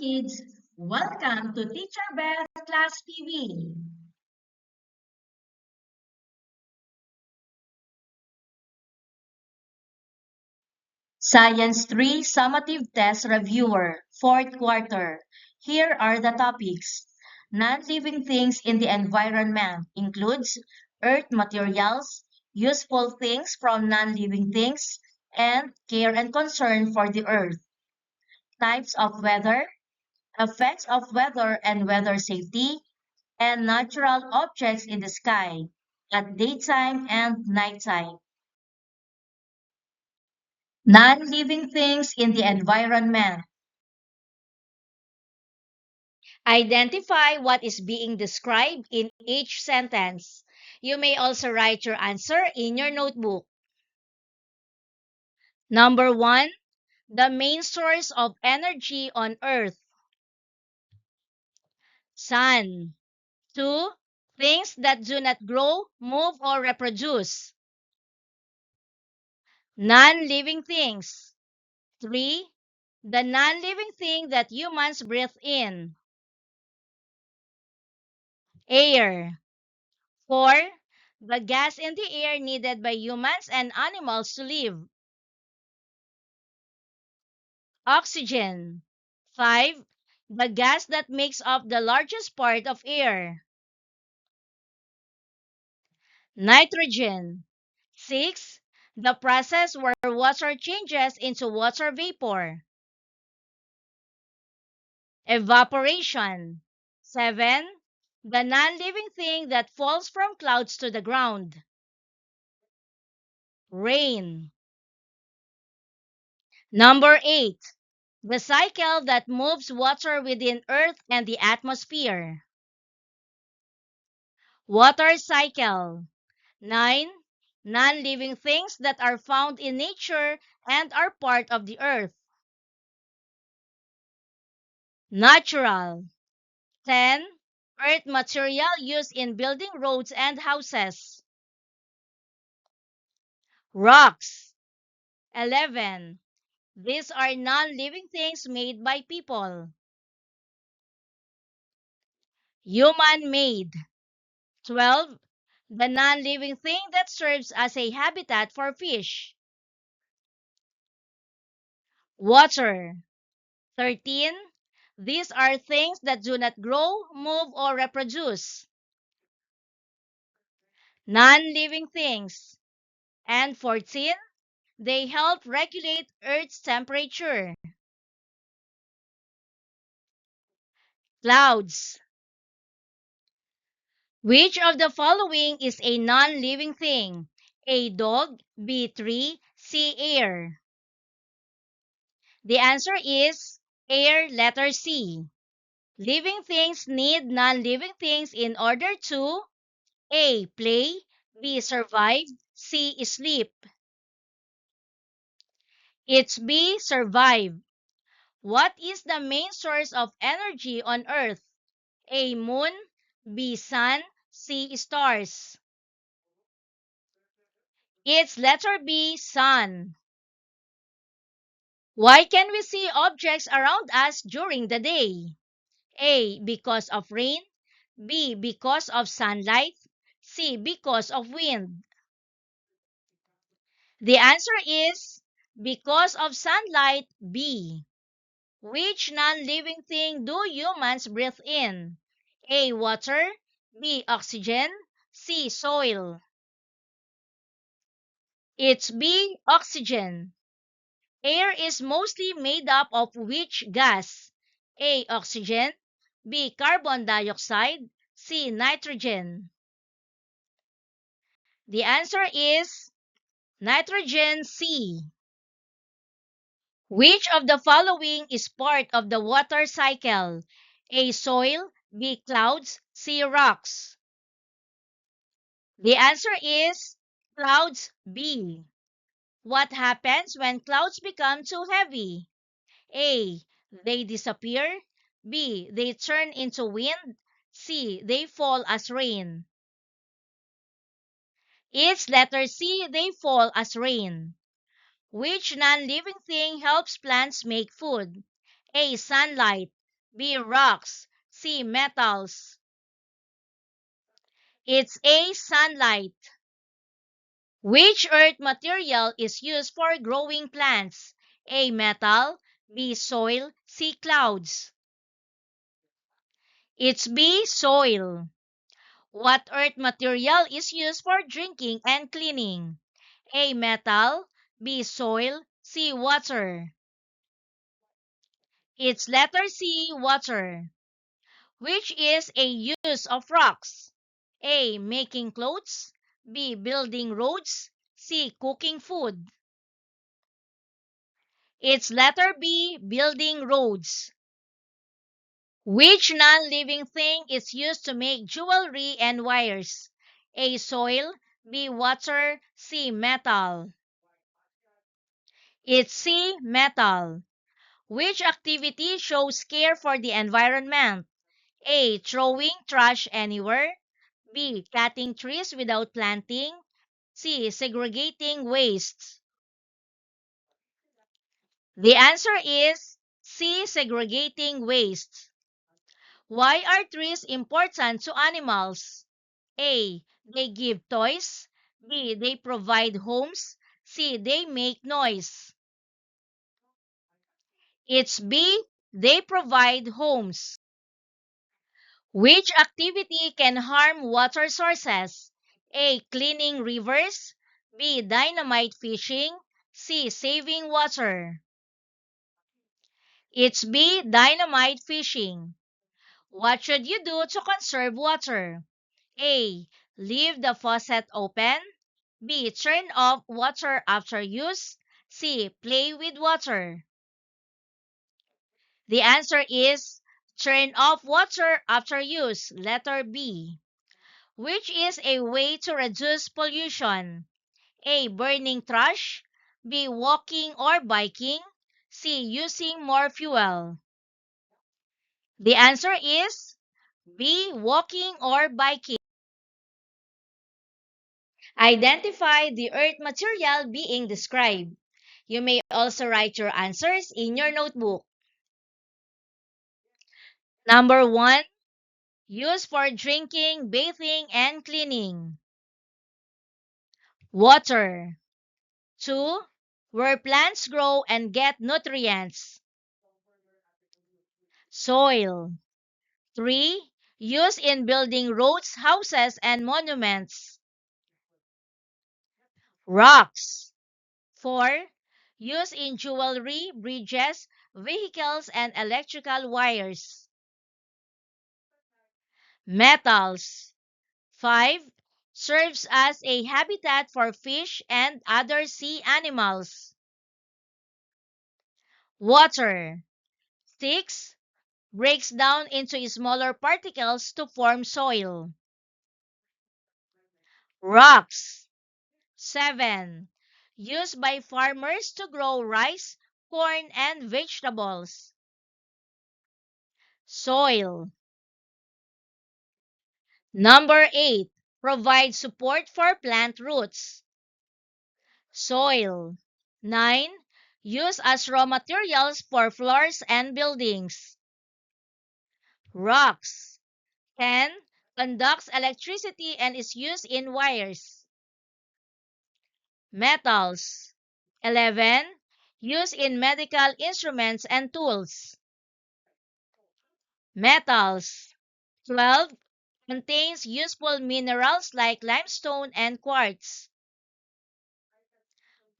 kids, welcome to Teacher Beth Class TV. Science 3 Summative Test Reviewer, 4th quarter. Here are the topics. Non-living things in the environment includes earth materials, useful things from non-living things, and care and concern for the earth. Types of weather, effects of weather and weather safety, and natural objects in the sky at daytime and nighttime. Non-living things in the environment. Identify what is being described in each sentence. You may also write your answer in your notebook. Number 1, the main source of energy on Earth. Sun. 2, things that do not grow, move, or reproduce. Non-living things. 3, the non-living thing that humans breathe in. Air. 4, the gas in the air needed by humans and animals to live. Oxygen. 5, the gas that makes up the largest part of air. Nitrogen. 6, the process where water changes into water vapor. Evaporation. 7, the non-living thing that falls from clouds to the ground. Rain. Number 8, the cycle that moves water within Earth and the atmosphere. Water cycle. 9, non-living things that are found in nature and are part of the earth. Natural. 10, earth material used in building roads and houses. Rocks. 11, these are non-living things made by people. Human-made. 12, the non-living thing that serves as a habitat for fish. Water. 13, these are things that do not grow, move, or reproduce. Non-living things. And 14, they help regulate Earth's temperature. Clouds. Which of the following is a non-living thing? A, dog, B, tree, C, air. The answer is air, letter C. Living things need non-living things in order to A, play, B, survive, C, sleep. It's B, survive. What is the main source of energy on Earth? A, moon, B, sun, C, stars. It's letter B, sun. Why can we see objects around us during the day? A, because of rain, B, because of sunlight, C, because of wind. The answer is because of sunlight, B. Which non-living thing do humans breathe in? A, water, B, oxygen, C, soil. It's B, oxygen. Air is mostly made up of which gas? A, oxygen, B, carbon dioxide, C, nitrogen. The answer is nitrogen, C. Which of the following is part of the water cycle? A, soil, B, clouds, C, rocks. The answer is clouds, B. What happens when clouds become too heavy? A, they disappear. B, they turn into wind. C, they fall as rain. It's letter C, they fall as rain. Which non-living thing helps plants make food? A, sunlight, B. Rocks. C. Metals. It's A. Sunlight. Which earth material is used for growing plants? A. Metal. B. Soil. C. Clouds. It's B. Soil. What earth material is used for drinking and cleaning? A. Metal. B. Soil. C. Water. It's letter C. Water. Which is a use of rocks? A. Making clothes. B. Building roads. C. Cooking food. It's letter B. Building roads. Which non-living thing is used to make jewelry and wires? A. Soil. B. Water. C. Metal. It's C. Metal. Which activity shows care for the environment? A. Throwing trash anywhere. B. Cutting trees without planting. C. Segregating wastes. The answer is C. Segregating wastes. Why are trees important to animals? A. They give toys. B. They provide homes. C. They make noise. It's B. They provide homes. Which activity can harm water sources? A. Cleaning rivers. B. Dynamite fishing. C. Saving water. It's B. Dynamite fishing. What should you do to conserve water? A. Leave the faucet open. B. Turn off water after use. C. Play with water. The answer is turn off water after use. Letter B. Which is a way to reduce pollution? A. Burning trash. B. Walking or biking. C. Using more fuel. The answer is B. Walking or biking. Identify the earth material being described. You may also write your answers in your notebook. Number 1. Used for drinking, bathing, and cleaning. Water. 2. Where plants grow and get nutrients. Soil. 3. Used in building roads, houses, and monuments. Rocks. 4. Used in jewelry, bridges, vehicles, and electrical wires. Metals. 5. Serves as a habitat for fish and other sea animals. Water. 6. Breaks down into smaller particles to form soil. Rocks. 7. Used by farmers to grow rice, corn, and vegetables. Soil. Number 8. Provide support for plant roots. Soil. 9. Used as raw materials for floors and buildings. Rocks. 10. Conducts electricity and is used in wires. Metals. 11. Used in medical instruments and tools. Metals. 12. Contains useful minerals like limestone and quartz.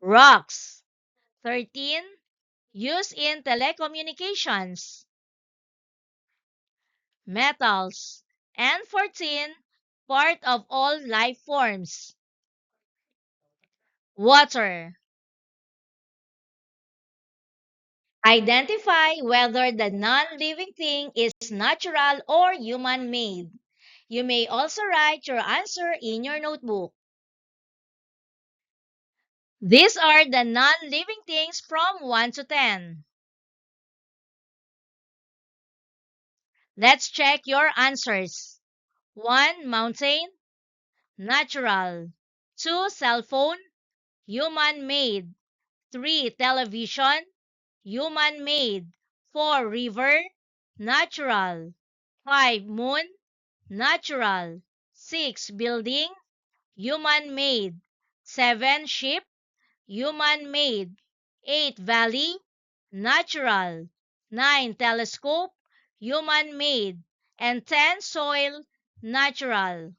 Rocks. 13. Used in telecommunications. Metals. And 14. Part of all life forms. Water. Identify whether the non-living thing is natural or human-made. You may also write your answer in your notebook. These are the non-living things from 1 to 10. Let's check your answers. 1. Mountain, natural. 2. Cell phone, human-made. 3. Television, human-made. 4. River, natural. 5. Moon, natural. 6. Building, human-made. 7. Ship, human-made. 8. Valley, natural. 9. Telescope, human-made. And 10. Soil, natural.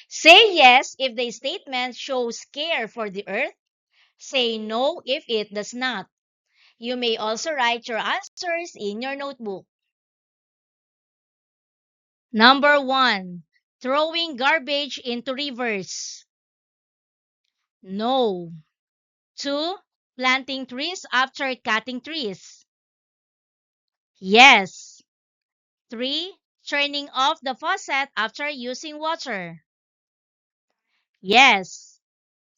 Say yes if the statement shows care for the earth. Say no if it does not. You may also write your answers in your notebook. Number 1. Throwing garbage into rivers. No. 2. Planting trees after cutting trees. Yes. 3. Turning off the faucet after using water. Yes.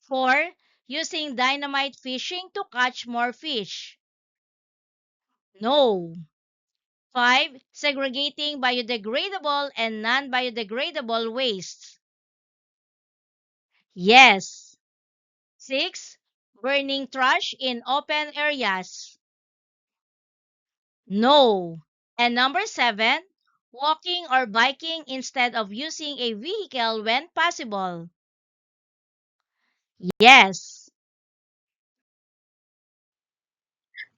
4. Using dynamite fishing to catch more fish. No. 5. Segregating biodegradable and non-biodegradable wastes. Yes. 6. Burning trash in open areas. No. And number 7. Walking or biking instead of using a vehicle when possible. Yes.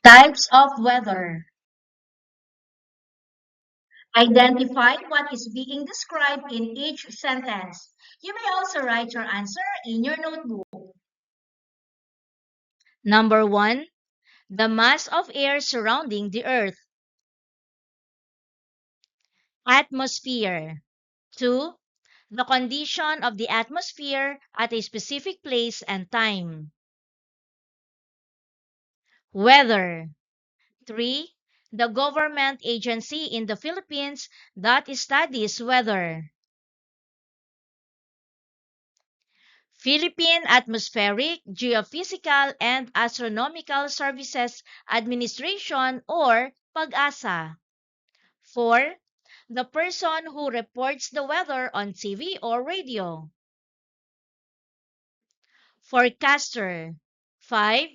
Types of weather. Identify what is being described in each sentence. You may also write your answer in your notebook. Number 1. The mass of air surrounding the Earth. Atmosphere. 2. The condition of the atmosphere at a specific place and time. Weather. 3. The government agency in the Philippines that studies weather. Philippine Atmospheric, Geophysical, and Astronomical Services Administration or PAGASA. 4. The person who reports the weather on TV or radio. Forecaster. 5.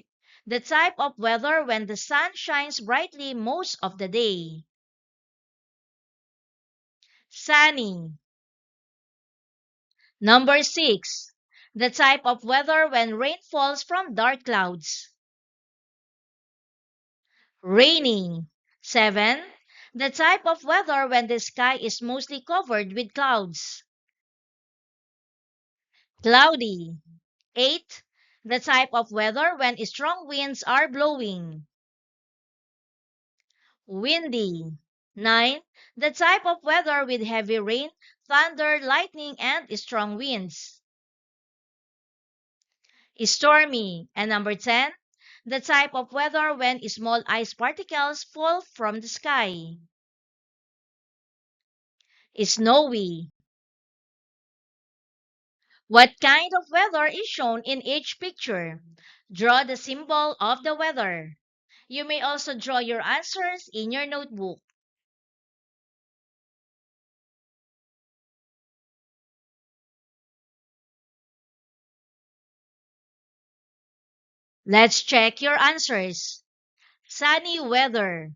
The type of weather when the sun shines brightly most of the day. Sunny. Number 6. The type of weather when rain falls from dark clouds. Rainy. 7. The type of weather when the sky is mostly covered with clouds. Cloudy. 8. The type of weather when strong winds are blowing. Windy. 9. The type of weather with heavy rain, thunder, lightning, and strong winds. Stormy. And number 10. The type of weather when small ice particles fall from the sky. Snowy. What kind of weather is shown in each picture? Draw the symbol of the weather. You may also draw your answers in your notebook. Let's check your answers. Sunny weather,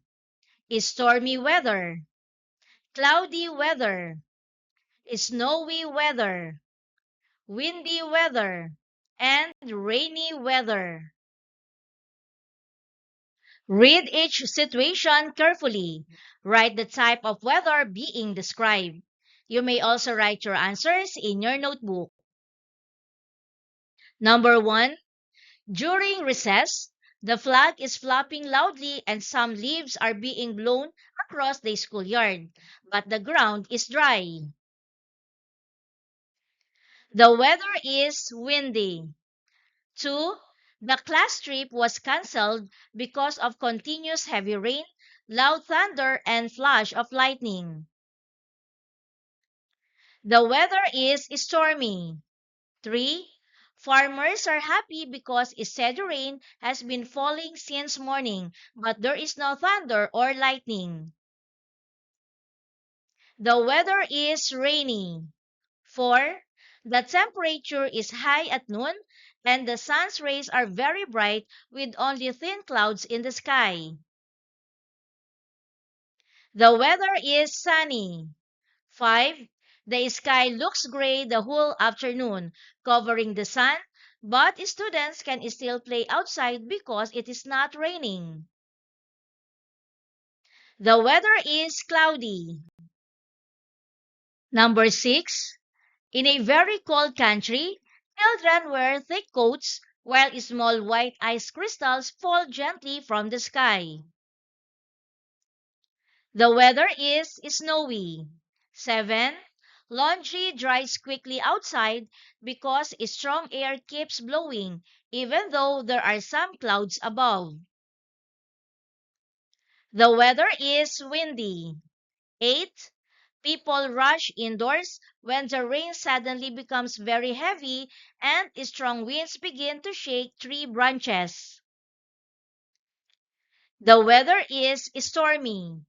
stormy weather, cloudy weather, snowy weather, windy weather, and rainy weather. Read each situation carefully. Write the type of weather being described. You may also write your answers in your notebook. Number 1. During recess, the flag is flapping loudly and some leaves are being blown across the schoolyard, but the ground is dry. The weather is windy. 2. The class trip was cancelled because of continuous heavy rain, loud thunder, and flash of lightning. The weather is stormy. 3. Farmers are happy because steady rain has been falling since morning, but there is no thunder or lightning. The weather is rainy. 4. The temperature is high at noon and the sun's rays are very bright with only thin clouds in the sky. The weather is sunny. 5. The sky looks gray the whole afternoon, covering the sun, but students can still play outside because it is not raining. The weather is cloudy. Number 6. In a very cold country, children wear thick coats while small white ice crystals fall gently from the sky. The weather is snowy. 7. Laundry dries quickly outside because strong air keeps blowing, even though there are some clouds above. The weather is windy. 8. People rush indoors when the rain suddenly becomes very heavy and strong winds begin to shake tree branches. The weather is stormy.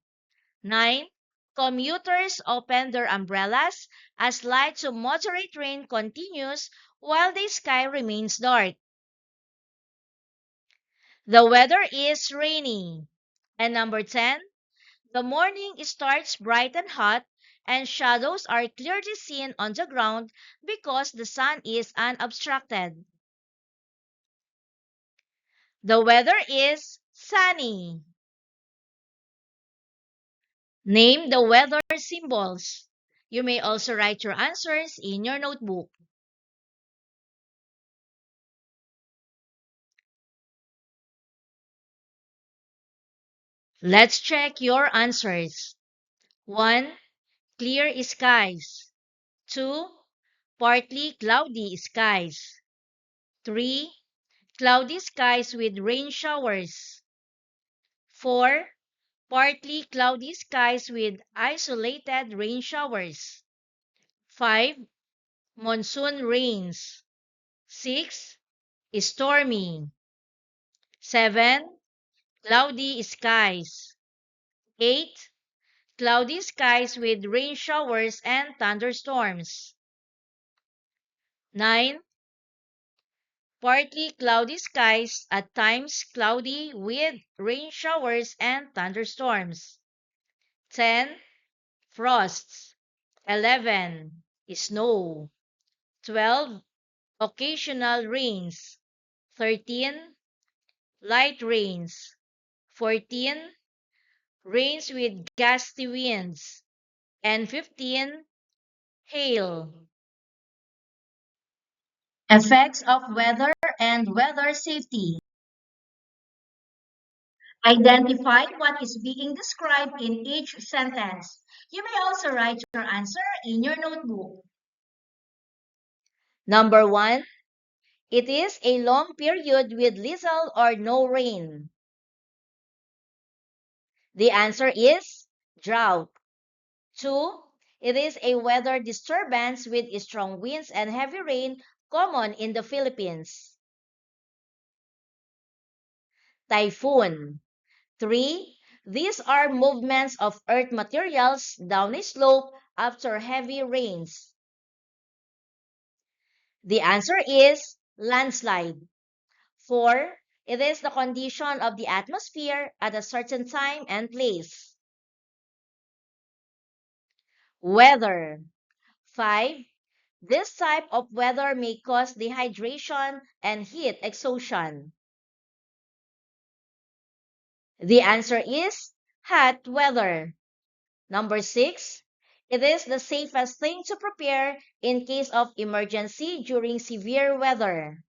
9. Commuters open their umbrellas as light to moderate rain continues while the sky remains dark. The weather is rainy. And number 10, the morning starts bright and hot, and shadows are clearly seen on the ground because the sun is unobstructed. The weather is sunny. Name the weather symbols. You may also write your answers in your notebook. Let's check your answers. 1. Clear skies. 2. Partly cloudy skies. 3. Cloudy skies with rain showers. 4. Partly cloudy skies with isolated rain showers. 5. Monsoon rains. 6. Stormy. 7. Cloudy skies. 8. Cloudy skies with rain showers and thunderstorms. 9. Partly cloudy skies, at times cloudy with rain showers and thunderstorms. 10. Frosts. 11. Snow. 12. Occasional rains. 13. Light rains. 14. Rains with gusty winds. And 15. Hail. Effects of weather and weather safety. Identify what is being described in each sentence. You may also write your answer in your notebook. Number 1. It is a long period with little or no rain. The answer is drought. 2. It is a weather disturbance with strong winds and heavy rain common in the Philippines. Typhoon. 3. These are movements of earth materials down a slope after heavy rains. The answer is landslide. 4. It is the condition of the atmosphere at a certain time and place. Weather. 5. This type of weather may cause dehydration and heat exhaustion. The answer is hot weather. Number 6. It is the safest thing to prepare in case of emergency during severe weather.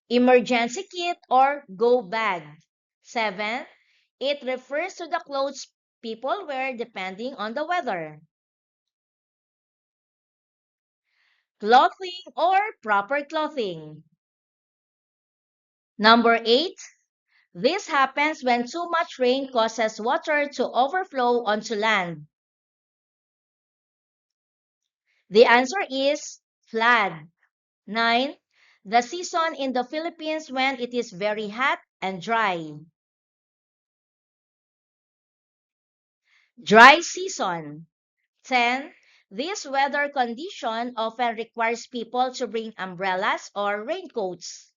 Emergency kit or go bag. 7. It refers to the clothes people wear depending on the weather. Clothing or proper clothing. Number 8. This happens when too much rain causes water to overflow onto land. The answer is flood. 9. The season in the Philippines when it is very hot and dry. Dry season. 10. This weather condition often requires people to bring umbrellas or raincoats.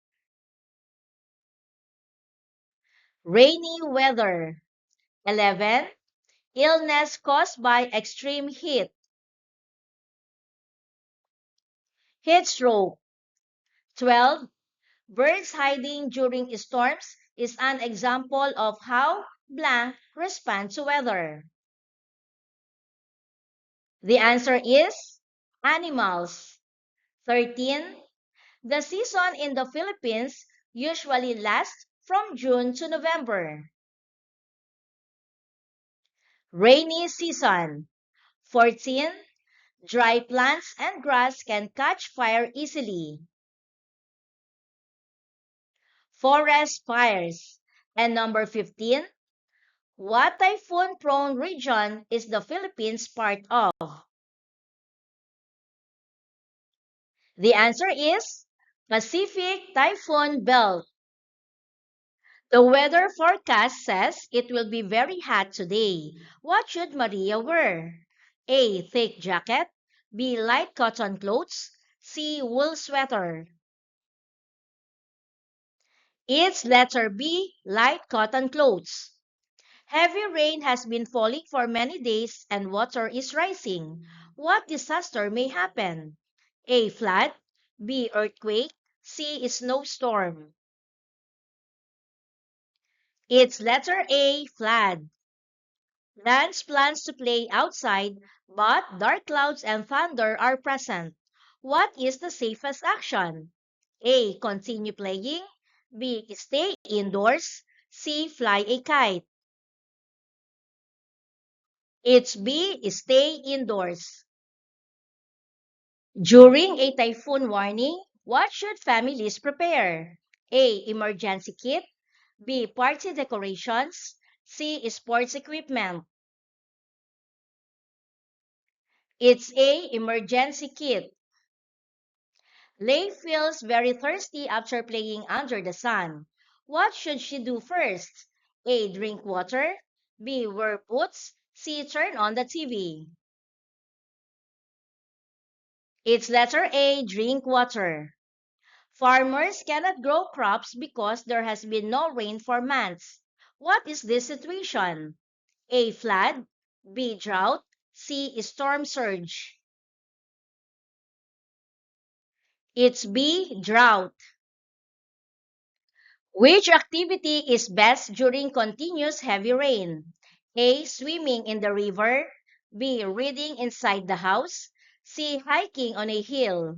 Rainy weather. 11. Illness caused by extreme heat. Heat stroke. 12. Birds hiding during storms is an example of how blank respond to weather. The answer is animals. 13. The season in the Philippines usually lasts from June to November. Rainy season. 14. Dry plants and grass can catch fire easily. Forest fires. And number 15. What typhoon-prone region is the Philippines part of? The answer is Pacific Typhoon Belt. The weather forecast says it will be very hot today. What should Maria wear? A. Thick jacket. B. Light cotton clothes. C. Wool sweater. It's letter B. Light cotton clothes. Heavy rain has been falling for many days and water is rising. What disaster may happen? A. Flood. B. Earthquake. C. Snowstorm. It's letter A. Flood. Lance plans to play outside, but dark clouds and thunder are present. What is the safest action? A. Continue playing. B. Stay indoors. C. Fly a kite. It's B. Stay indoors. During a typhoon warning, what should families prepare? A. Emergency kit. B. Party decorations. C. Sports equipment. It's A. Emergency kit. Lei feels very thirsty after playing under the sun. What should she do first? A. Drink water. B. Wear boots. C. Turn on the TV. It's letter A. Drink water. Farmers cannot grow crops because there has been no rain for months. What is this situation? A. Flood. B. Drought. C. Storm surge. It's B. Drought. Which activity is best during continuous heavy rain? A. Swimming in the river. B. Reading inside the house. C. Hiking on a hill.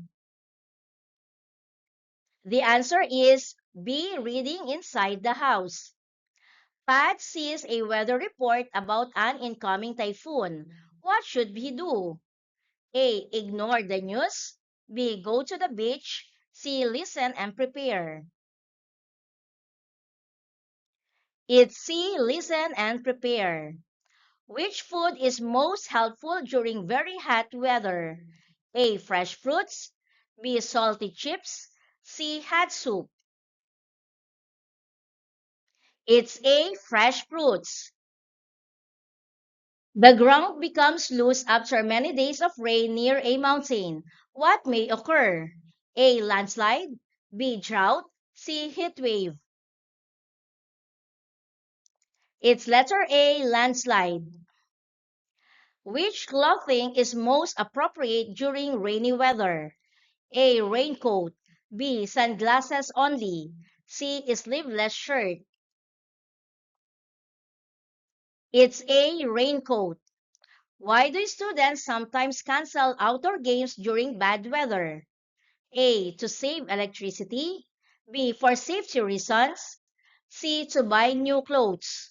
The answer is B. Reading inside the house. Pat sees a weather report about an incoming typhoon. What should he do? A. Ignore the news. B. Go to the beach. C. Listen and prepare. It's C. Listen and prepare. Which food is most helpful during very hot weather? A. Fresh fruits. B. Salty chips. C. Hot soup. It's A. Fresh fruits. The ground becomes loose after many days of rain near a mountain. What may occur? A. Landslide. B. Drought. C. Heat wave. It's letter A. Landslide. Which clothing is most appropriate during rainy weather? A. Raincoat. B. Sunglasses only. C. Sleeveless shirt. It's A. Raincoat. Why do students sometimes cancel outdoor games during bad weather? A. To save electricity. B. For safety reasons. C. To buy new clothes.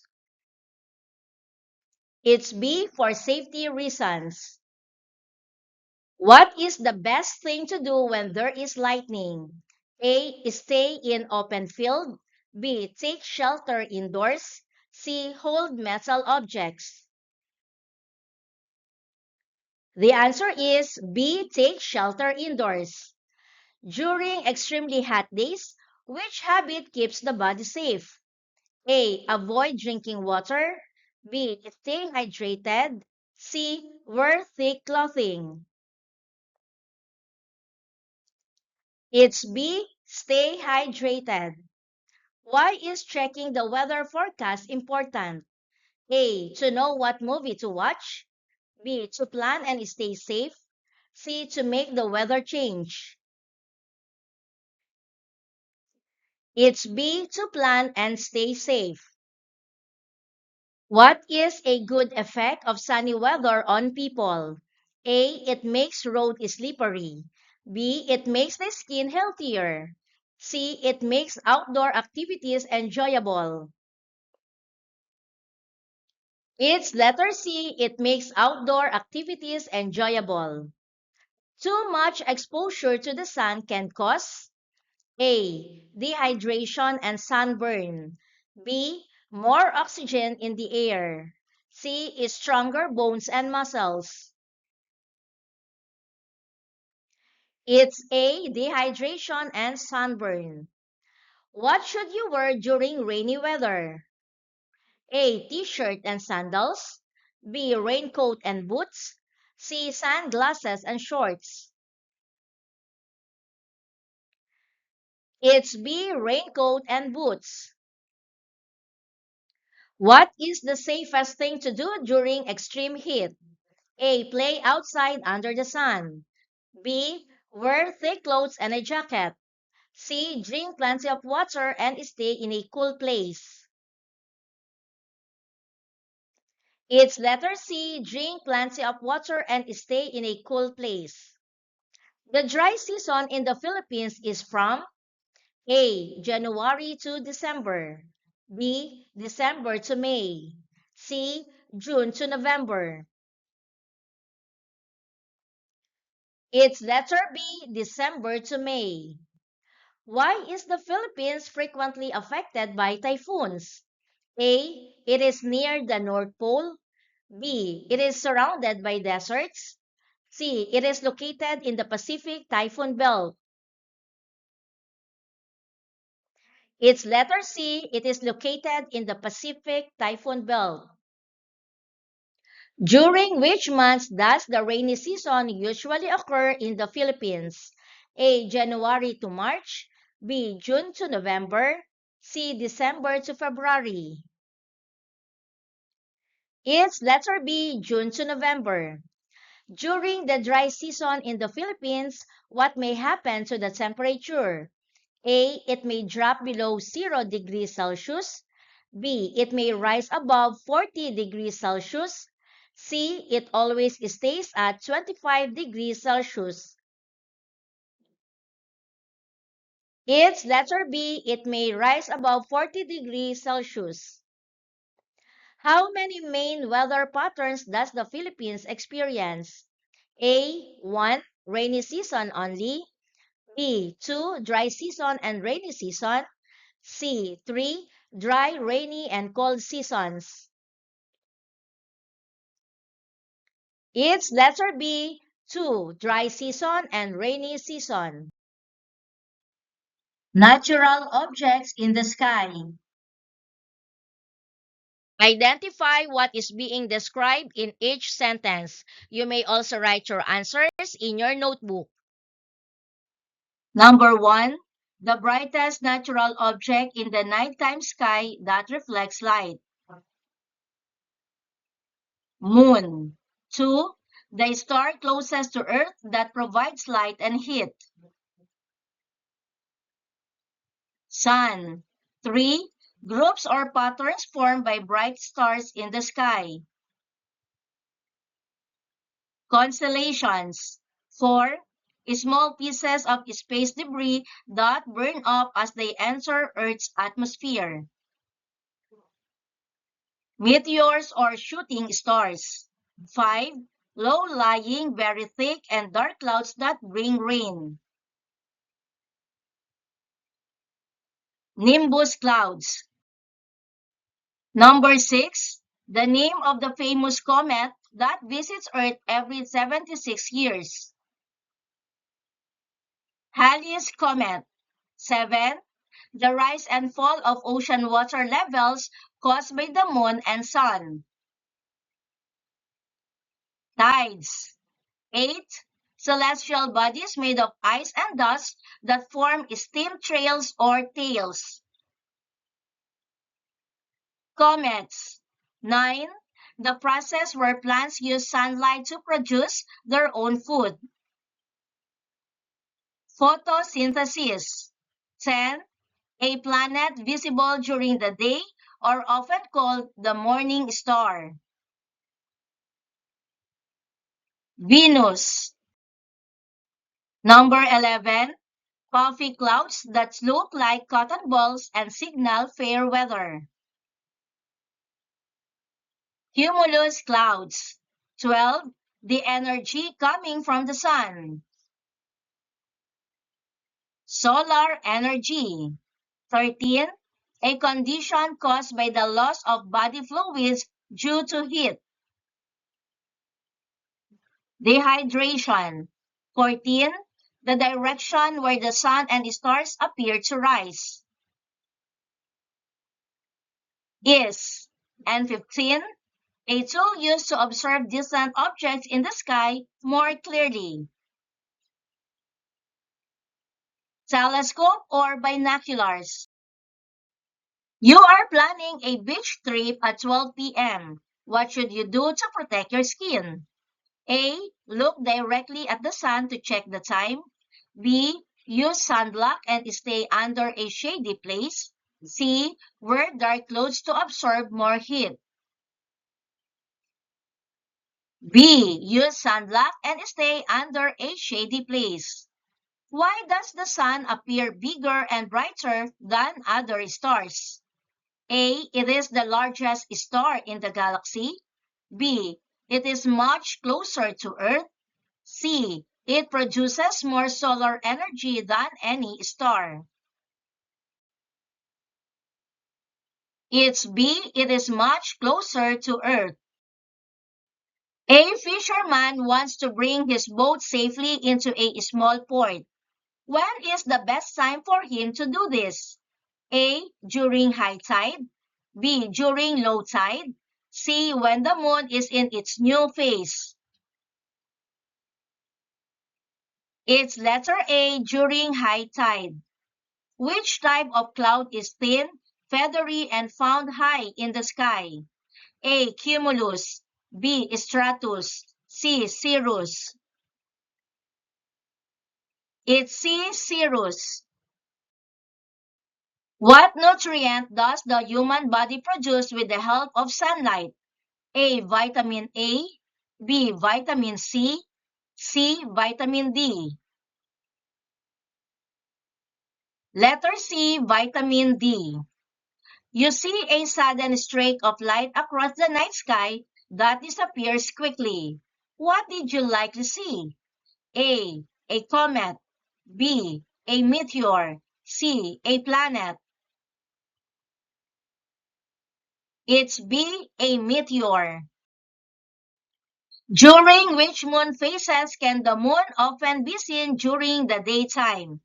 It's B. For safety reasons. What is the best thing to do when there is lightning? A. Stay in open field. B. Take shelter indoors. C. Hold metal objects. The answer is B. Take shelter indoors. During extremely hot days, which habit keeps the body safe? A. Avoid drinking water. B. Stay hydrated. C. Wear thick clothing. It's B. Stay hydrated. Why is checking the weather forecast important? A. To know what movie to watch. B. To plan and stay safe. C. To make the weather change. It's B. To plan and stay safe. What is a good effect of sunny weather on people? A. It makes road slippery. B. It makes the skin healthier. C. It makes outdoor activities enjoyable. It's letter C. It makes outdoor activities enjoyable. Too much exposure to the sun can cause A. Dehydration and sunburn. B. More oxygen in the air. C. Stronger bones and muscles. It's A. Dehydration and sunburn. What should you wear during rainy weather? A. T-shirt and sandals. B. Raincoat and boots. C. Sunglasses and shorts. It's B. Raincoat and boots. What is the safest thing to do during extreme heat? A. Play outside under the sun. B. Wear thick clothes and a jacket. C. Drink plenty of water and stay in a cool place. It's letter C. Drink plenty of water and stay in a cool place. The dry season in the Philippines is from A. January to December. B. December to May. C. June to November. It's letter B. December to May. Why is the Philippines frequently affected by typhoons? A. It is near the North Pole. B. It is surrounded by deserts. C. It is located in the Pacific Typhoon Belt. It's letter C. It is located in the Pacific Typhoon Belt. During which months does the rainy season usually occur in the Philippines? A. January to March. B. June to November. C. December to February. It's letter B. June to November. During the dry season in the Philippines, what may happen to the temperature? A. It may drop below 0 degrees Celsius. B. It may rise above 40 degrees Celsius. C. It always stays at 25 degrees Celsius. It's letter B. It may rise above 40 degrees Celsius. How many main weather patterns does the Philippines experience? A. 1. Rainy season only. B. 2. Dry season and rainy season. C. 3. Dry, rainy, and cold seasons. It's letter B. 2. Dry season and rainy season. Natural objects in the sky. Identify what is being described in each sentence. You may also write your answers in your notebook. Number 1. The brightest natural object in the nighttime sky that reflects light. Moon. 2. The star closest to Earth that provides light and heat. Sun. 3. Groups or patterns formed by bright stars in the sky. Constellations. 4. Small pieces of space debris that burn up as they enter Earth's atmosphere. Meteors or shooting stars. 5. Low-lying, very thick and dark clouds that bring rain. Nimbus clouds. Number 6. The name of the famous comet that visits Earth every 76 years. Halley's Comet. 7. The rise and fall of ocean water levels caused by the moon and sun. Tides. 8. Celestial bodies made of ice and dust that form steam trails or tails. Comets. 9. The process where plants use sunlight to produce their own food. Photosynthesis. 10. A planet visible during the day or often called the morning star. Venus. Number 11. Puffy clouds that look like cotton balls and signal fair weather. Cumulus clouds. 12. The energy coming from the sun. Solar energy. 13. A condition caused by the loss of body fluids due to heat. Dehydration. 14. The direction where the sun and stars appear to rise. Is. And 15. A tool used to observe distant objects in the sky more clearly. Telescope or binoculars. You are planning a beach trip at 12 p.m. What should you do to protect your skin? A. Look directly at the sun to check the time. B. Use sunblock and stay under a shady place. C. Wear dark clothes to absorb more heat. B. Use sunblock and stay under a shady place. Why does the sun appear bigger and brighter than other stars? A. It is the largest star in the galaxy. B. It is much closer to Earth. C. It produces more solar energy than any star. It's B. It is much closer to Earth. A fisherman wants to bring his boat safely into a small port. When is the best time for him to do this? A. During high tide. B. During low tide. C. When the moon is in its new phase. It's letter A. During high tide. Which type of cloud is thin, feathery, and found high in the sky? A. Cumulus. B. Stratus. C. Cirrus. It's C. Cirrus. What nutrient does the human body produce with the help of sunlight? A. Vitamin A. B. Vitamin C. C. Vitamin D. Letter C. Vitamin D. You see a sudden streak of light across the night sky that disappears quickly. What did you likely see? A. A comet. B. A meteor. C. A planet. It's B. A meteor. During which moon phases can the moon often be seen during the daytime?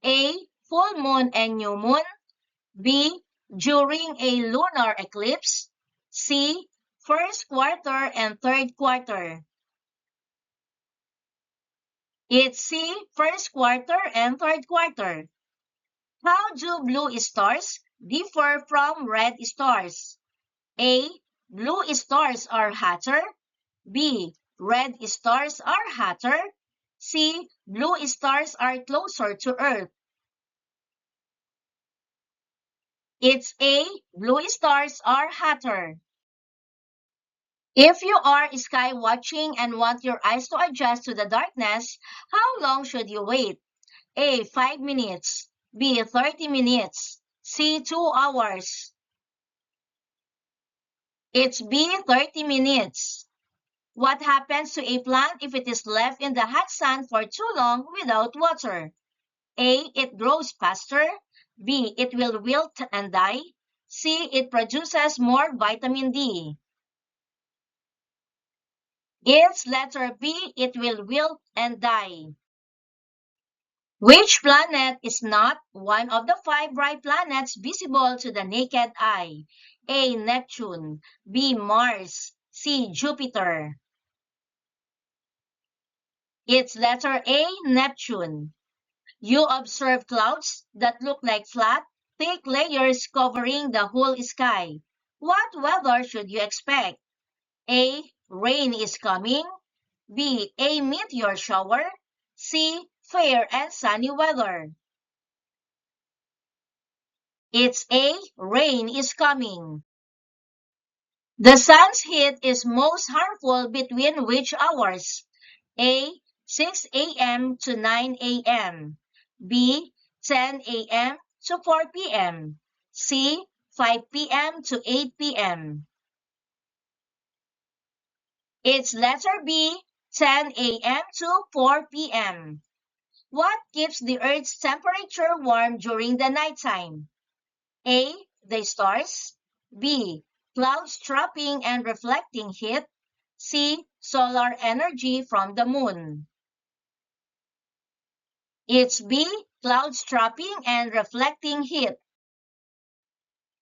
A. Full moon and new moon. B. During a lunar eclipse. C. First quarter and third quarter. It's C. First quarter and third quarter. How do blue stars differ from red stars? A. Blue stars are hotter. B. Red stars are hotter. C. Blue stars are closer to Earth. It's A. Blue stars are hotter. If you are sky watching and want your eyes to adjust to the darkness, how long should you wait? A. 5 minutes. B. 30 minutes. C. 2 hours. It's B. 30 minutes. What happens to a plant if it is left in the hot sun for too long without water? A. It grows faster. B. It will wilt and die. C. It produces more vitamin D. It's letter B. It will wilt and die. Which planet is not one of the 5 bright planets visible to the naked eye? A. Neptune. B. Mars. C. Jupiter. It's letter A. Neptune. You observe clouds that look like flat, thick layers covering the whole sky. What weather should you expect? A. Rain is coming. B. A meteor shower. C. Fair and sunny weather. It's A. Rain is coming. The sun's heat is most harmful between which hours? A. 6 a.m. to 9 a.m. B. 10 a.m. to 4 p.m. C. 5 p.m. to 8 p.m. It's letter B. 10 a.m. to 4 p.m. What keeps the Earth's temperature warm during the nighttime? A. The stars. B. Clouds trapping and reflecting heat. C. Solar energy from the moon. It's B. Clouds trapping and reflecting heat.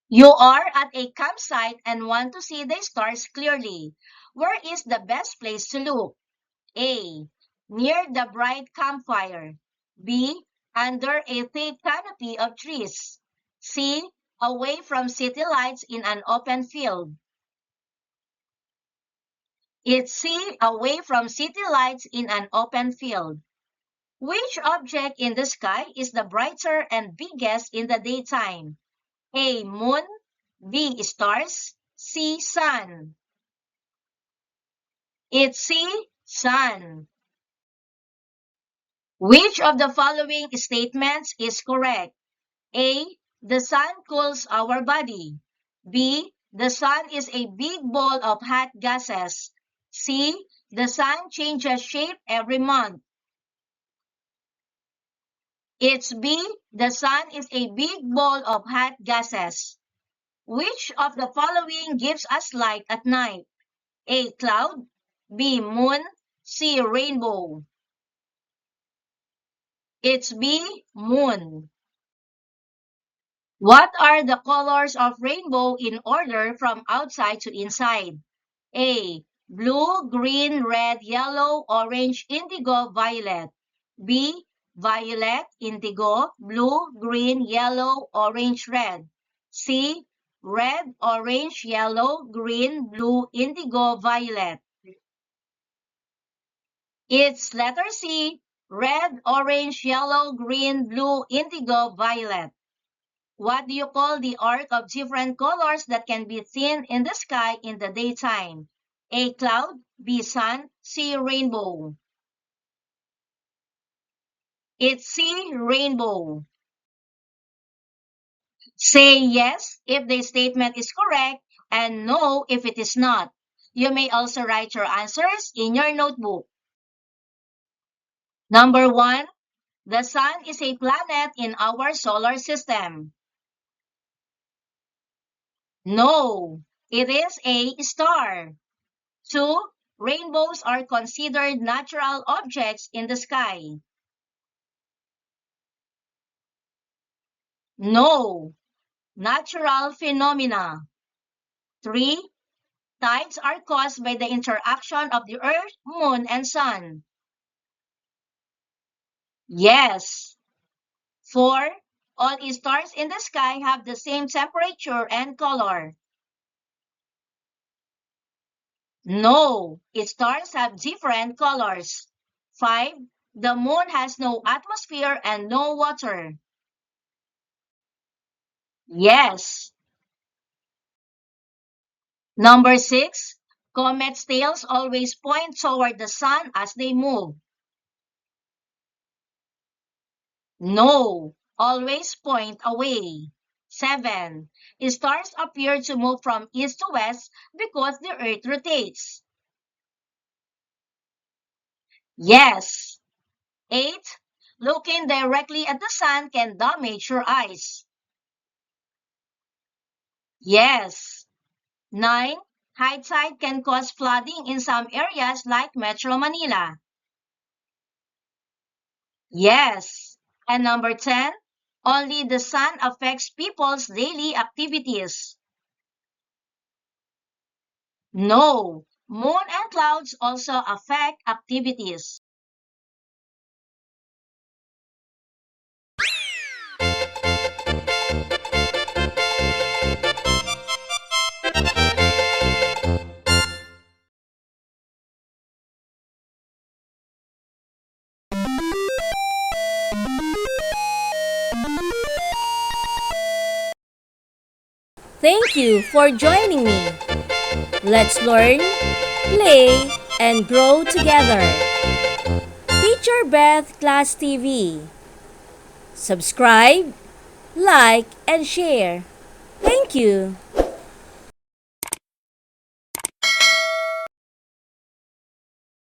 You are at a campsite and want to see the stars clearly. Where is the best place to look? A. Near the bright campfire. B. Under a thick canopy of trees. C. Away from city lights in an open field. It's C. Away from city lights in an open field. Which object in the sky is the brighter and biggest in the daytime? A. Moon. B. Stars. C. Sun. It's C. Sun. Which of the following statements is correct? A. The sun cools our body. B. The sun is a big ball of hot gases. C. The sun changes shape every month. It's B. The sun is a big ball of hot gases. Which of the following gives us light at night? A. Cloud. B. Moon. C. Rainbow. It's B. Moon. What are the colors of rainbow in order from outside to inside? A. Blue, green, red, yellow, orange, indigo, violet. B. Violet, indigo, blue, green, yellow, orange, red. C. Red, orange, yellow, green, blue, indigo, violet. It's letter C. Red, orange, yellow, green, blue, indigo, violet. What do you call the arc of different colors that can be seen in the sky in the daytime? A. Cloud. B. Sun. C. Rainbow. It's C. Rainbow. Say yes if the statement is correct and no if it is not. You may also write your answers in your notebook. Number 1. The sun is a planet in our solar system. No, it is a star. 2. Rainbows are considered natural objects in the sky. No, natural phenomena. 3. Tides are caused by the interaction of the Earth, Moon, and Sun. Yes. 4. All stars in the sky have the same temperature and color. No, stars have different colors. 5. The moon has no atmosphere and no water. Yes. Number 6. Comets' tails always point toward the sun as they move. No, always point away. 7. Stars appear to move from east to west because the earth rotates. Yes. 8. Looking directly at the sun can damage your eyes. Yes. 9. High tide can cause flooding in some areas like Metro Manila. Yes. And number 10. Only the sun affects people's daily activities. No. Moon and clouds also affect activities. Thank you for joining me. Let's learn, play, and grow together. Teacher Beth Class TV. Subscribe, like, and share. Thank you.